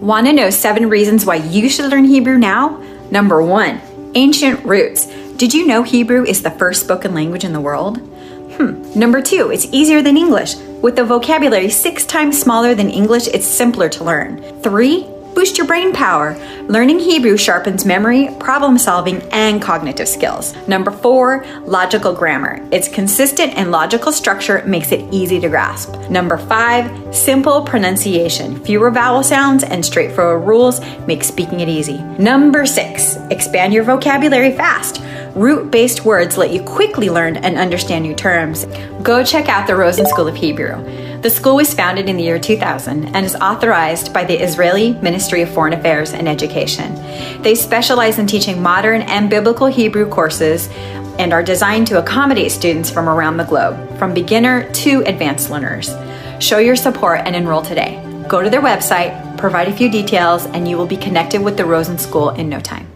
Want to know 7 reasons why you should learn Hebrew now? Number 1, ancient roots. Did you know Hebrew is the first spoken language in the world? Number 2, it's easier than English. With the vocabulary 6 times smaller than English, it's simpler to learn. 3, boost your brain power. Learning Hebrew sharpens memory, problem solving, and cognitive skills. Number 4, logical grammar. Its consistent and logical structure makes it easy to grasp. Number 5, simple pronunciation. Fewer vowel sounds and straightforward rules make speaking it easy. Number 6, expand your vocabulary fast. Root-based words let you quickly learn and understand new terms. Go check out the Rosen School of Hebrew. The school was founded in the year 2000 and is authorized by the Israeli Ministry of Foreign Affairs and Education. They specialize in teaching modern and biblical Hebrew courses and are designed to accommodate students from around the globe, from beginner to advanced learners. Show your support and enroll today. Go to their website, provide a few details, and you will be connected with the Rosen School in no time.